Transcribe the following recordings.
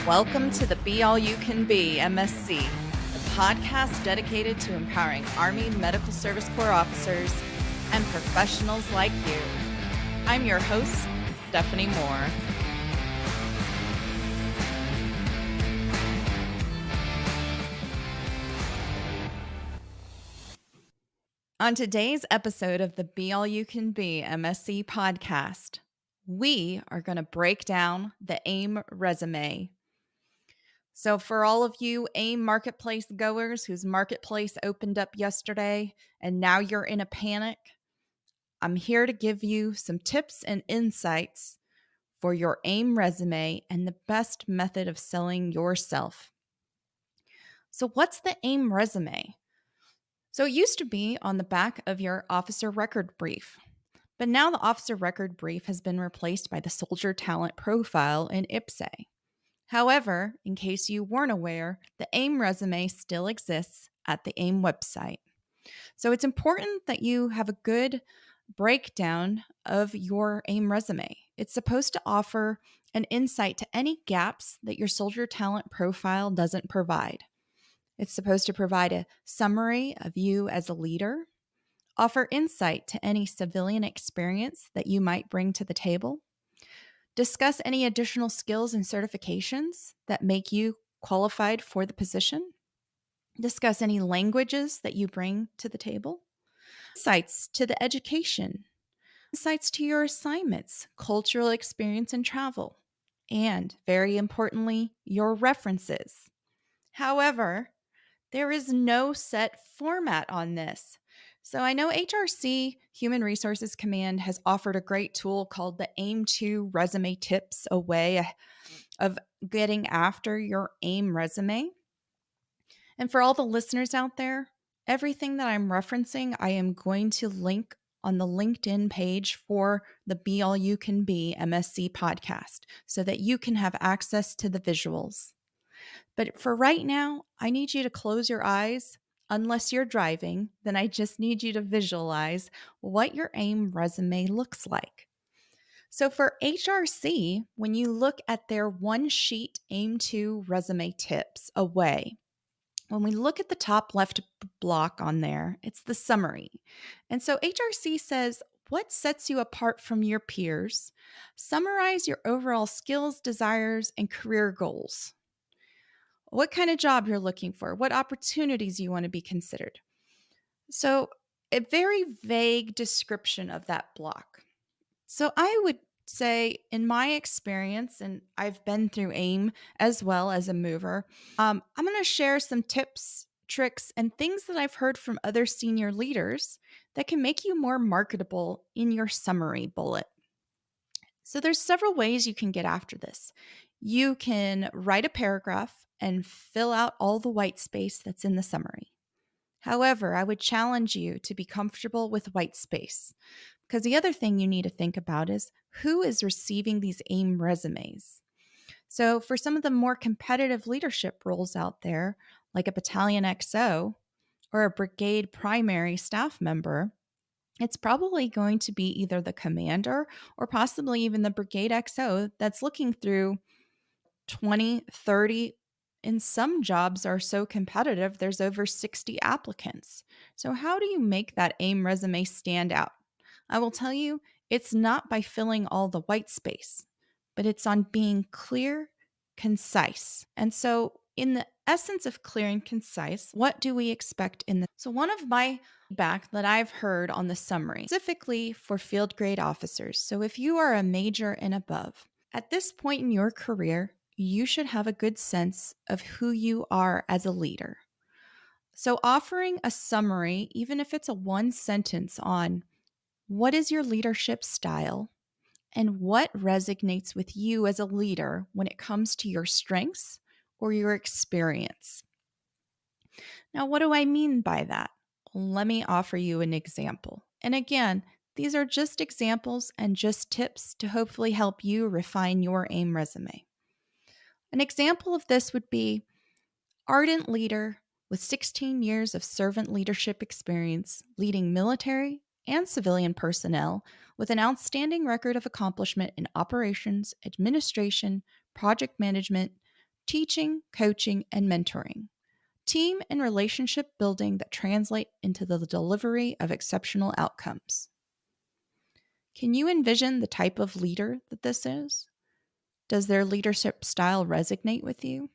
Welcome to the Be All You Can Be MSC, a podcast dedicated to empowering Army Medical Service Corps officers and professionals like you. I'm your host, Stephanie Moore. On today's episode of the Be All You Can Be MSC podcast, we are going to break down the AIM resume. So for all of you AIM marketplace goers whose marketplace opened up yesterday and now you're in a panic, I'm here to give you some tips and insights for your AIM resume and the best method of selling yourself. So what's the AIM resume? So it used to be on the back of your officer record brief, but now the officer record brief has been replaced by the soldier talent profile in IPSE. However, in case you weren't aware, the AIM resume still exists at the AIM website. So it's important that you have a good breakdown of your AIM resume. It's supposed to offer an insight to any gaps that your soldier talent profile doesn't provide. It's supposed to provide a summary of you as a leader, offer insight to any civilian experience that you might bring to the table, discuss any additional skills and certifications that make you qualified for the position, discuss any languages that you bring to the table, insights to the education, insights to your assignments, cultural experience and travel, and very importantly, your references. However, there is no set format on this. So I know HRC Human Resources Command has offered a great tool called the AIM2 Resume Tips, a way of getting after your AIM resume. And for all the listeners out there, everything that I'm referencing, I am going to link on the LinkedIn page for the Be All You Can Be MSC podcast so that you can have access to the visuals. But for right now, I need you to close your eyes. Unless you're driving, then I just need you to visualize what your AIM resume looks like. So for HRC, when you look at their one sheet AIM2 resume tips away, when we look at the top left block on there, it's the summary. And so HRC says, what sets you apart from your peers? Summarize your overall skills, desires, and career goals. What kind of job you're looking for, what opportunities you want to be considered. So, a very vague description of that block. So, I would say, in my experience, and I've been through AIM as well as a mover, I'm going to share some tips, tricks, and things that I've heard from other senior leaders that can make you more marketable in your summary bullet. So there's several ways you can get after this. You can write a paragraph and fill out all the white space that's in the summary. However, I would challenge you to be comfortable with white space because the other thing you need to think about is who is receiving these AIM resumes. So for some of the more competitive leadership roles out there, like a battalion XO or a brigade primary staff member, it's probably going to be either the commander or possibly even the brigade XO that's looking through 20, 30. And some jobs are so competitive, there's over 60 applicants. So, how do you make that AIM resume stand out? I will tell you, it's not by filling all the white space, but it's on being clear, concise. And so, in the essence of clear and concise, what do we expect in the? So, one of my feedback that I've heard on the summary, specifically for field grade officers. So, if you are a major and above, at this point in your career, you should have a good sense of who you are as a leader. So, offering a summary, even if it's a one sentence on what is your leadership style and what resonates with you as a leader when it comes to your strengths or your experience. Now, what do I mean by that? Let me offer you an example. And again, these are just examples and just tips to hopefully help you refine your AIM resume. An example of this would be ardent leader with 16 years of servant leadership experience leading military and civilian personnel with an outstanding record of accomplishment in operations, administration, project management, teaching, coaching, and mentoring, team and relationship building that translate into the delivery of exceptional outcomes. Can you envision the type of leader that this is? Does their leadership style resonate with you?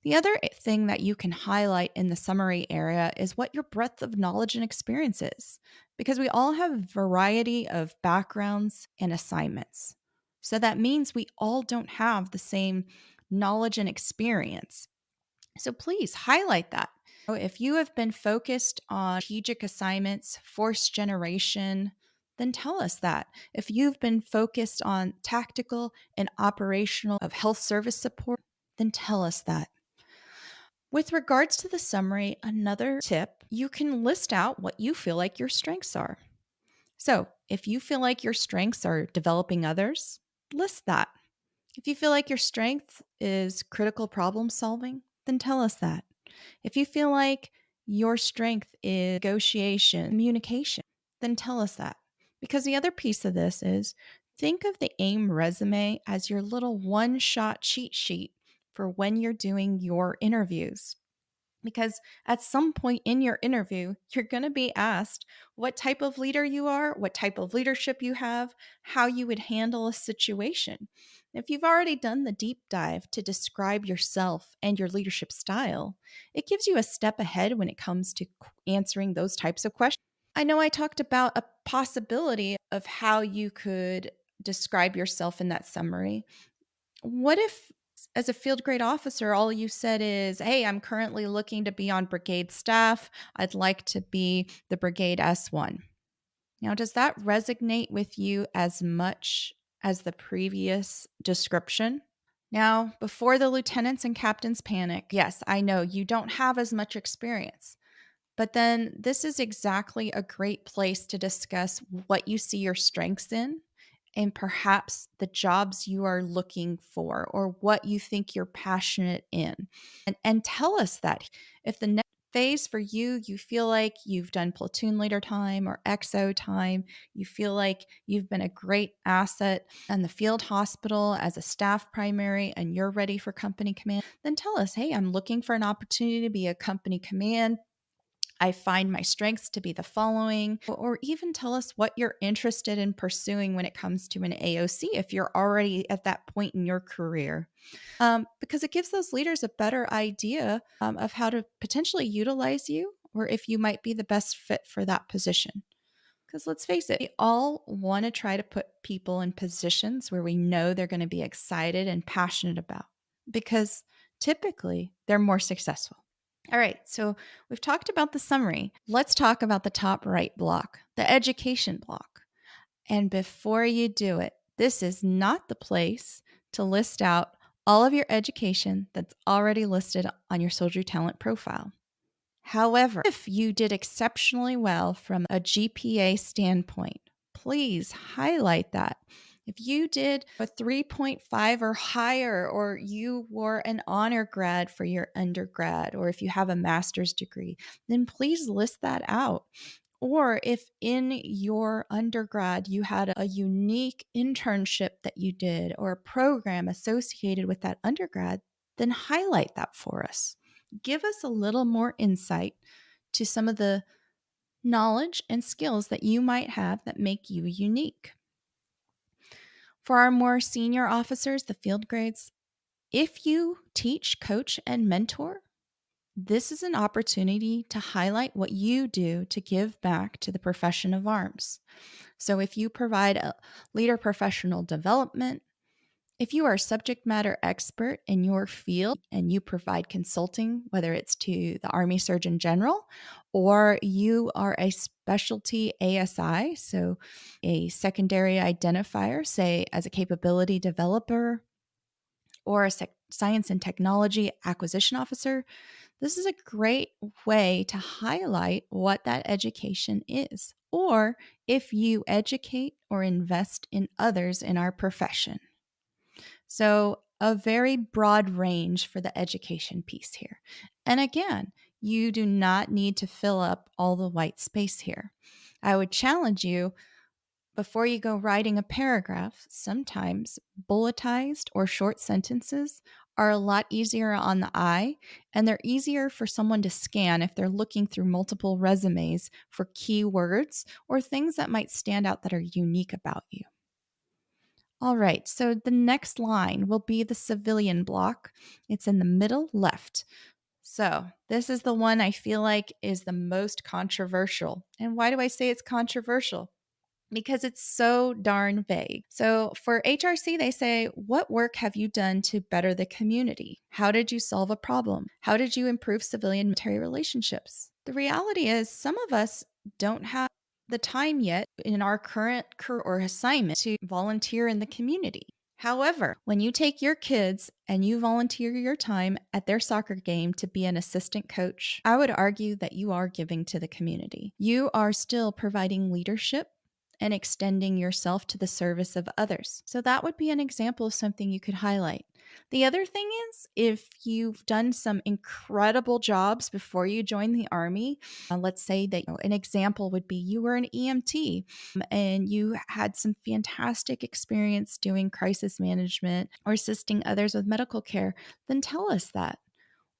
The other thing that you can highlight in the summary area is what your breadth of knowledge and experience is, because we all have a variety of backgrounds and assignments. So that means we all don't have the same knowledge and experience. So please highlight that. If you have been focused on strategic assignments, force generation, then tell us that. If you've been focused on tactical and operational of health service support, then tell us that. With regards to the summary, another tip, you can list out what you feel like your strengths are. So, if you feel like your strengths are developing others, list that. If you feel like your strength is critical problem solving, then tell us that. If you feel like your strength is negotiation, communication, then tell us that. Because the other piece of this is think of the AIM resume as your little one shot cheat sheet for when you're doing your interviews. Because at some point in your interview, you're going to be asked what type of leader you are, what type of leadership you have, how you would handle a situation. If you've already done the deep dive to describe yourself and your leadership style, it gives you a step ahead when it comes to answering those types of questions. I know I talked about a possibility of how you could describe yourself in that summary. What if, as a field grade officer, all you said is, hey, I'm currently looking to be on brigade staff. I'd like to be the brigade S1. Now, does that resonate with you as much as the previous description? Now, before the lieutenants and captains panic, yes, I know you don't have as much experience. But then this is exactly a great place to discuss what you see your strengths in and perhaps the jobs you are looking for or what you think you're passionate in. And tell us that. If the next phase for you, you feel like you've done platoon leader time or XO time, you feel like you've been a great asset in the field hospital as a staff primary and you're ready for company command, then tell us, hey, I'm looking for an opportunity to be a company command. I find my strengths to be the following, or even tell us what you're interested in pursuing when it comes to an AOC if you're already at that point in your career. Because it gives those leaders a better idea of how to potentially utilize you or if you might be the best fit for that position. Because let's face it, we all want to try to put people in positions where we know they're going to be excited and passionate about because typically they're more successful. All right, so we've talked about the summary. Let's talk about the top right block, the education block. And before you do it, this is not the place to list out all of your education that's already listed on your Soldier Talent profile. However, if you did exceptionally well from a GPA standpoint, please highlight that. If you did a 3.5 or higher, or you were an honor grad for your undergrad, or if you have a master's degree, then please list that out. Or if in your undergrad you had a unique internship that you did or a program associated with that undergrad, then highlight that for us. Give us a little more insight to some of the knowledge and skills that you might have that make you unique. For our more senior officers, the field grades, if you teach, coach, and mentor, this is an opportunity to highlight what you do to give back to the profession of arms. So if you provide a leader professional development, if you are a subject matter expert in your field and you provide consulting, whether it's to the Army Surgeon General or you are a specialty ASI, so a secondary identifier, say as a capability developer or a science and technology acquisition officer, this is a great way to highlight what that education is, or if you educate or invest in others in our profession. So, a very broad range for the education piece here. And again, you do not need to fill up all the white space here. I would challenge you before you go writing a paragraph, sometimes bulletized or short sentences are a lot easier on the eye, and they're easier for someone to scan if they're looking through multiple resumes for keywords or things that might stand out that are unique about you. All right, so the next line will be the civilian block. It's in the middle left. So, this is the one I feel like is the most controversial. And why do I say it's controversial? Because it's so darn vague. So for HRC, they say, what work have you done to better the community? How did you solve a problem? How did you improve civilian military relationships? The reality is, some of us don't have the time yet in our current career or assignment to volunteer in the community. However, when you take your kids and you volunteer your time at their soccer game to be an assistant coach, I would argue that you are giving to the community. You are still providing leadership and extending yourself to the service of others. So that would be an example of something you could highlight. The other thing is, if you've done some incredible jobs before you joined the Army, let's say that an example would be you were an EMT and you had some fantastic experience doing crisis management or assisting others with medical care, then tell us that.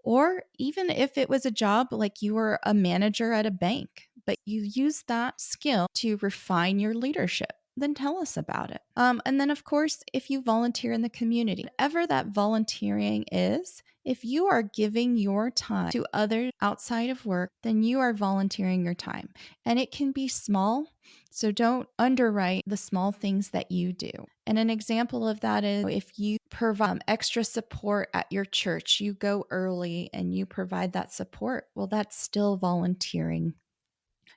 Or even if it was a job like you were a manager at a bank, but you used that skill to refine your leadership, then tell us about it. And then, of course, if you volunteer in the community, whatever that volunteering is, if you are giving your time to others outside of work, then you are volunteering your time. And it can be small, so don't underwrite the small things that you do. And an example of that is if you provide extra support at your church, you go early and you provide that support. Well, that's still volunteering.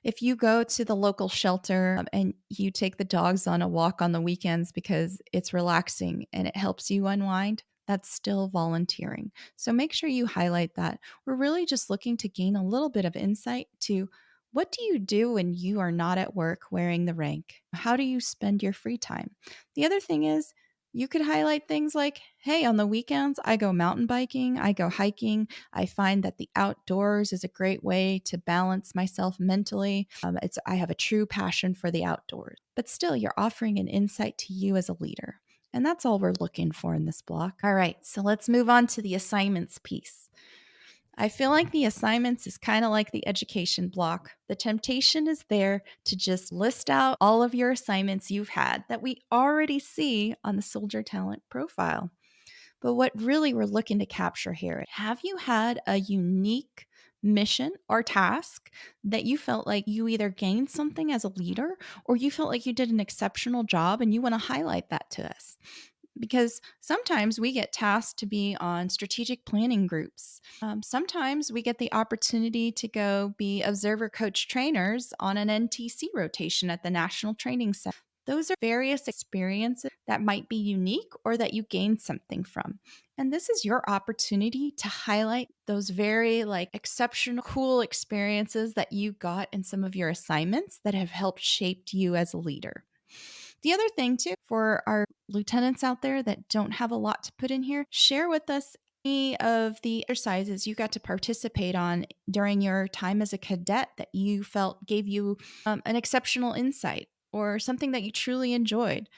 If you go to the local shelter and you take the dogs on a walk on the weekends because it's relaxing and it helps you unwind, that's still volunteering. So make sure you highlight that. We're really just looking to gain a little bit of insight to what do you do when you are not at work wearing the rank? How do you spend your free time? The other thing is, you could highlight things like, hey, on the weekends, I go mountain biking, I go hiking, I find that the outdoors is a great way to balance myself mentally. I have a true passion for the outdoors, but still, you're offering an insight to you as a leader. And that's all we're looking for in this block. All right, so let's move on to the assignments piece. I feel like the assignments is kind of like the education block. The temptation is there to just list out all of your assignments you've had that we already see on the soldier talent profile. But what really we're looking to capture here, have you had a unique mission or task that you felt like you either gained something as a leader or you felt like you did an exceptional job and you want to highlight that to us? Because sometimes we get tasked to be on strategic planning groups. Sometimes we get the opportunity to go be observer coach trainers on an NTC rotation at the National Training Center. Those are various experiences that might be unique or that you gain something from. And this is your opportunity to highlight those very exceptional, cool experiences that you got in some of your assignments that have helped shaped you as a leader. The other thing, too, for our lieutenants out there that don't have a lot to put in here, share with us any of the exercises you got to participate on during your time as a cadet that you felt gave you an exceptional insight or something that you truly enjoyed.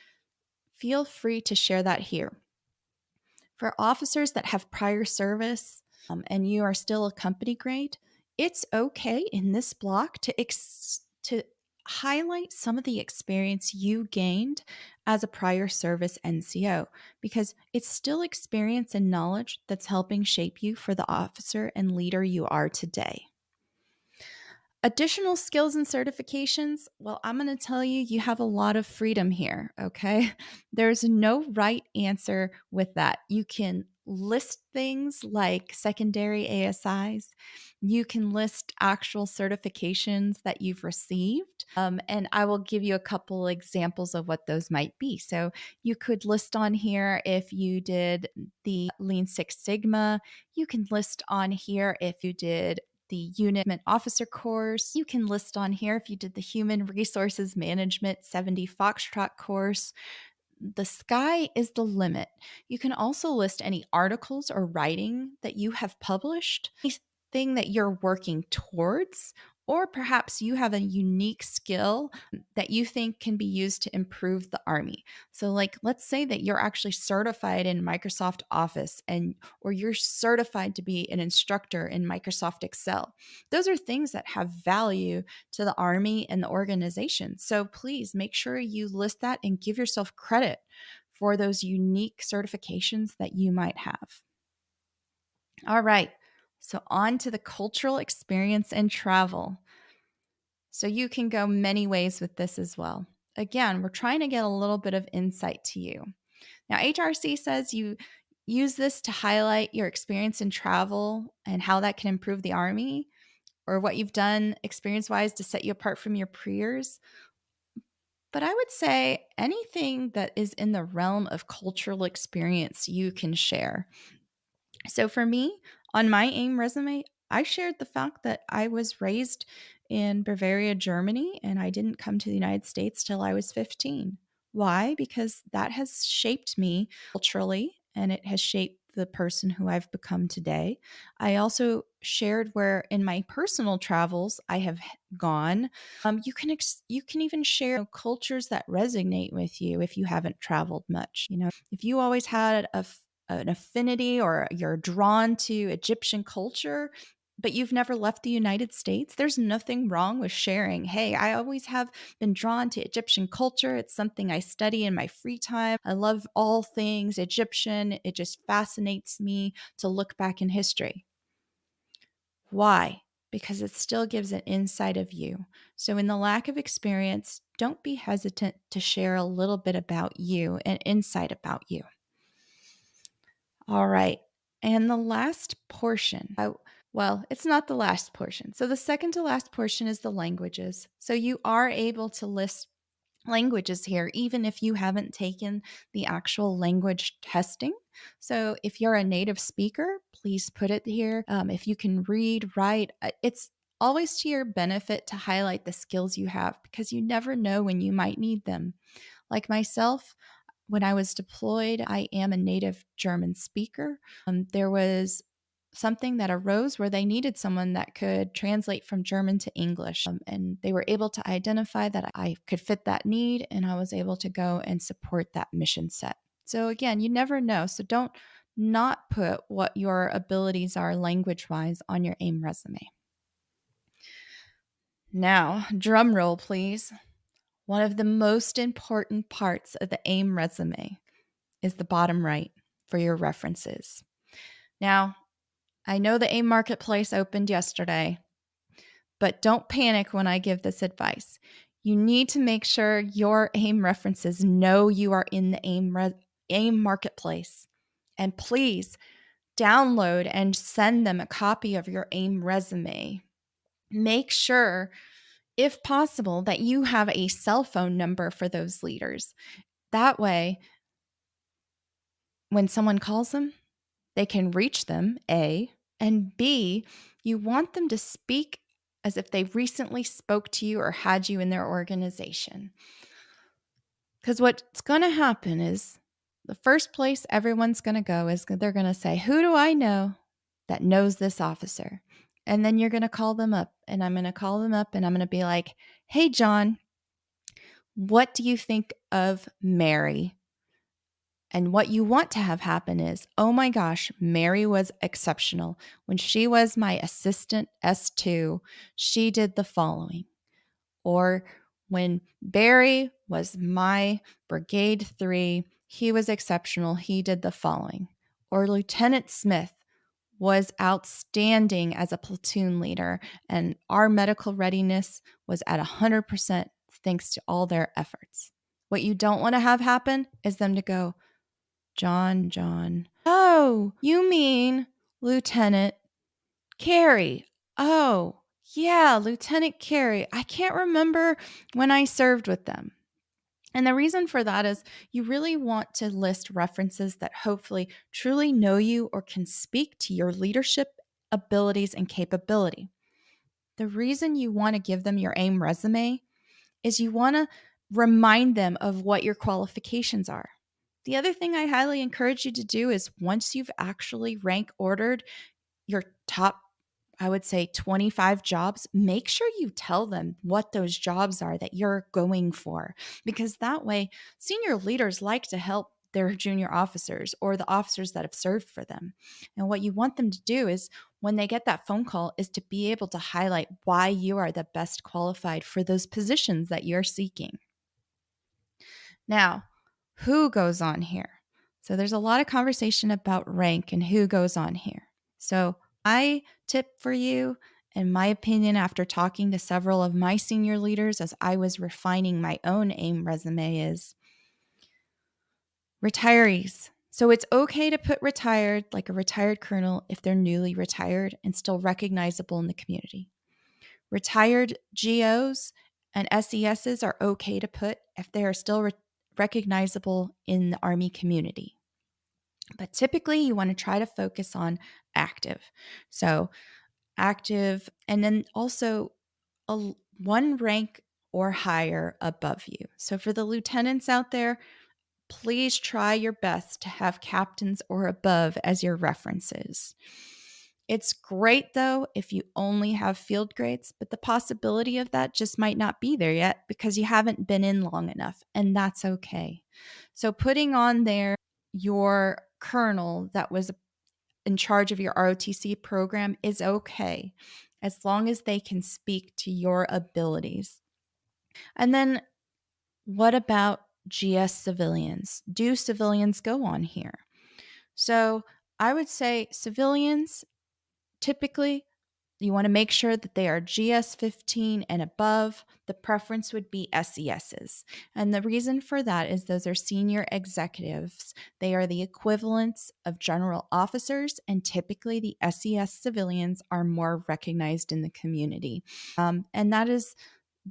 Feel free to share that here. For officers that have prior service and you are still a company grade, it's okay in this block to highlight some of the experience you gained as a prior service NCO because it's still experience and knowledge that's helping shape you for the officer and leader you are today. Additional skills and certifications, well, I'm going to tell you, you have a lot of freedom here, okay? There's no right answer with that. You can list things like secondary ASIs. You can list actual certifications that you've received. And I will give you a couple examples of what those might be. So you could list on here if you did the Lean Six Sigma. You can list on here if you did the unit officer course. You can list on here if you did the human resources management 70 Foxtrot course. The sky is the limit. You can also list any articles or writing that you have published, anything that you're working towards, Or perhaps you have a unique skill that you think can be used to improve the Army. So, like, let's say that you're actually certified in Microsoft Office or you're certified to be an instructor in Microsoft Excel. Those are things that have value to the Army and the organization. So please make sure you list that and give yourself credit for those unique certifications that you might have. All right. So, on to the cultural experience and travel. So, you can go many ways with this as well. Again, we're trying to get a little bit of insight to you. Now, HRC says you use this to highlight your experience in travel and how that can improve the Army, or what you've done experience wise to set you apart from your peers. But I would say anything that is in the realm of cultural experience you can share. So for me, on my AIM resume, I shared the fact that I was raised in Bavaria, Germany, and I didn't come to the United States till I was 15. Why? Because that has shaped me culturally and it has shaped the person who I've become today. I also shared where in my personal travels I have gone. You can even share cultures that resonate with you if you haven't traveled much. If you always had an affinity or you're drawn to Egyptian culture, but you've never left the United States, there's nothing wrong with sharing. Hey, I always have been drawn to Egyptian culture. It's something I study in my free time. I love all things Egyptian. It just fascinates me to look back in history. Why? Because it still gives an insight of you. So, in the lack of experience, don't be hesitant to share a little bit about you and insight about you. All right. And the last portion, well, it's not the last portion. So the second to last portion is the languages. So you are able to list languages here, even if you haven't taken the actual language testing. So if you're a native speaker, please put it here. If you can read, write, it's always to your benefit to highlight the skills you have because you never know when you might need them. Like myself, when I was deployed, I am a native German speaker. There was something that arose where they needed someone that could translate from German to English. And they were able to identify that I could fit that need, and I was able to go and support that mission set. So, again, you never know. So, don't not put what your abilities are language wise on your AIM resume. Now, drum roll, please. One of the most important parts of the AIM resume is the bottom right for your references. Now, I know the AIM marketplace opened yesterday, but don't panic when I give this advice. You need to make sure your AIM references know you are in the AIM marketplace. And please download and send them a copy of your AIM resume. Make sure, if possible, that you have a cell phone number for those leaders. That way, when someone calls them, they can reach them, A, and B, you want them to speak as if they recently spoke to you or had you in their organization. Because what's going to happen is the first place everyone's going to go is they're going to say, who do I know that knows this officer? And then you're going to call them up, and I'm going to call them up, and I'm going to be like, hey, John, what do you think of Mary? And what you want to have happen is, oh my gosh, Mary was exceptional. When she was my assistant S2, she did the following. Or when Barry was my brigade 3, he was exceptional. He did the following. Or Lieutenant Smith was outstanding as a platoon leader, and our medical readiness was at 100% thanks to all their efforts. What you don't want to have happen is them to go, John. Oh, you mean Lieutenant Carey. Oh, yeah, Lieutenant Carey. I can't remember when I served with them. And the reason for that is you really want to list references that hopefully truly know you or can speak to your leadership abilities and capability. The reason you want to give them your AIM resume is you want to remind them of what your qualifications are. The other thing I highly encourage you to do is once you've actually rank ordered your top I would say 25 jobs, make sure you tell them what those jobs are that you're going for, because that way senior leaders like to help their junior officers or the officers that have served for them. And what you want them to do is when they get that phone call is to be able to highlight why you are the best qualified for those positions that you're seeking. Now, who goes on here? So there's a lot of conversation about rank and who goes on here. So I tip for you, in my opinion, after talking to several of my senior leaders as I was refining my own AIM resume, is retirees. So it's okay to put retired, like a retired colonel, if they're newly retired and still recognizable in the community. Retired GOs and SESs are okay to put if they are still recognizable in the Army community. But typically, you want to try to focus on active. So, active, and then also one rank or higher above you. So, for the lieutenants out there, please try your best to have captains or above as your references. It's great though if you only have field grades, but the possibility of that just might not be there yet because you haven't been in long enough, and that's okay. So, putting on there your colonel that was in charge of your ROTC program is okay as long as they can speak to your abilities. And then what about GS civilians? Do civilians go on here? So I would say civilians typically you want to make sure that they are GS 15 and above. The preference would be SESs. And the reason for that is those are senior executives. They are the equivalents of general officers, and typically the SES civilians are more recognized in the community. And that is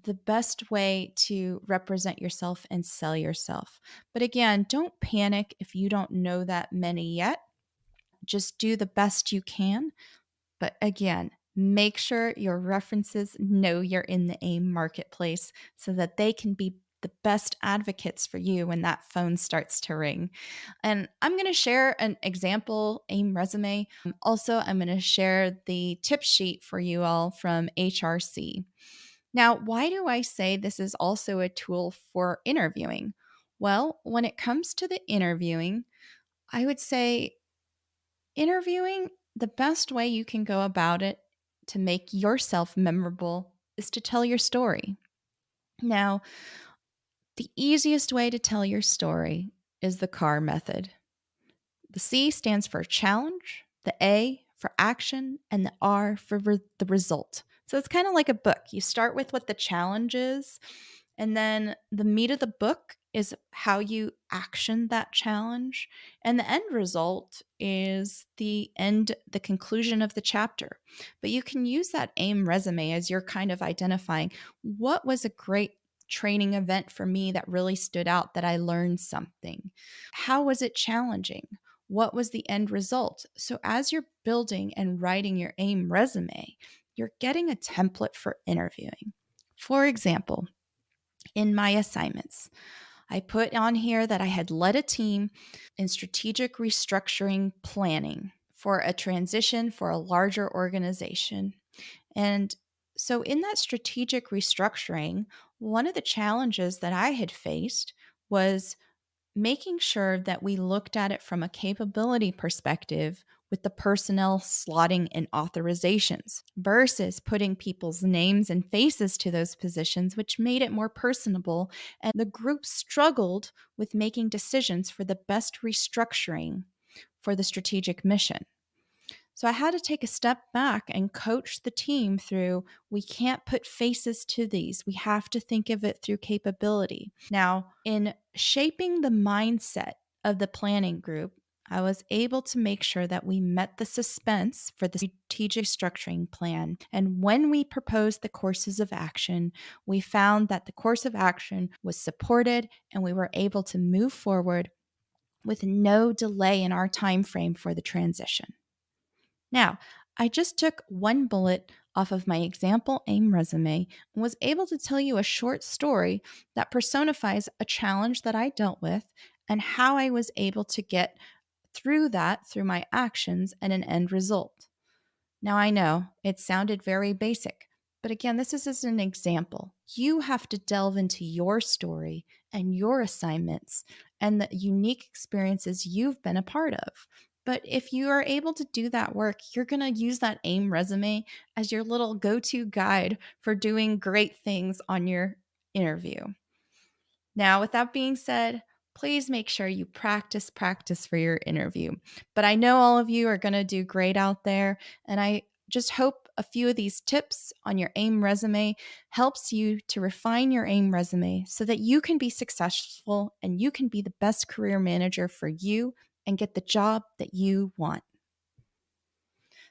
the best way to represent yourself and sell yourself. But again, don't panic if you don't know that many yet. Just do the best you can. But again, make sure your references know you're in the AIM marketplace so that they can be the best advocates for you when that phone starts to ring. And I'm going to share an example AIM resume. Also, I'm going to share the tip sheet for you all from HRC. Now, why do I say this is also a tool for interviewing? Well, when it comes to the interviewing, I would say interviewing, the best way you can go about it to make yourself memorable is to tell your story. Now, the easiest way to tell your story is the CAR method. The C stands for challenge, the A for action, and the R for the result. So it's kind of like a book. You start with what the challenge is, and then the meat of the book is how you action that challenge. And the end result is the conclusion of the chapter. But you can use that AIM resume as you're kind of identifying what was a great training event for me that really stood out, that I learned something. How was it challenging? What was the end result? So, as you're building and writing your AIM resume, you're getting a template for interviewing. For example, in my assignments, I put on here that I had led a team in strategic restructuring planning for a transition for a larger organization. And so, in that strategic restructuring, one of the challenges that I had faced was making sure that we looked at it from a capability perspective with the personnel slotting and authorizations versus putting people's names and faces to those positions, which made it more personable. And the group struggled with making decisions for the best restructuring for the strategic mission. So I had to take a step back and coach the team through we can't put faces to these. We have to think of it through capability. Now, in shaping the mindset of the planning group, I was able to make sure that we met the suspense for the strategic structuring plan. And when we proposed the courses of action, we found that the course of action was supported and we were able to move forward with no delay in our time frame for the transition. Now, I just took one bullet off of my example AIM resume and was able to tell you a short story that personifies a challenge that I dealt with and how I was able to get through that through my actions and an end result. Now, I know it sounded very basic, but again, this is just an example. You have to delve into your story and your assignments and the unique experiences you've been a part of. But if you are able to do that work, you're going to use that AIM resume as your little go to guide for doing great things on your interview. Now, with that being said, please make sure you practice for your interview. But I know all of you are going to do great out there. And I just hope a few of these tips on your AIM resume helps you to refine your AIM resume so that you can be successful and you can be the best career manager for you and get the job that you want.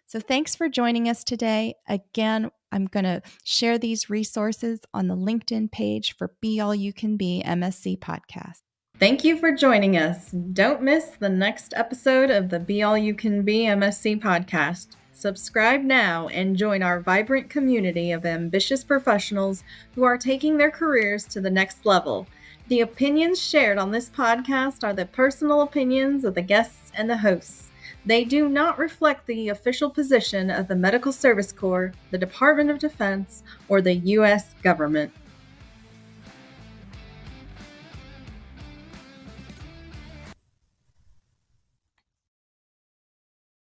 So thanks for joining us today. Again, I'm going to share these resources on the LinkedIn page for Be All You Can Be MSC podcast. Thank you for joining us. Don't miss the next episode of the Be All You Can Be MSC podcast. Subscribe now and join our vibrant community of ambitious professionals who are taking their careers to the next level. The opinions shared on this podcast are the personal opinions of the guests and the hosts. They do not reflect the official position of the Medical Service Corps, the Department of Defense, or the U.S. government.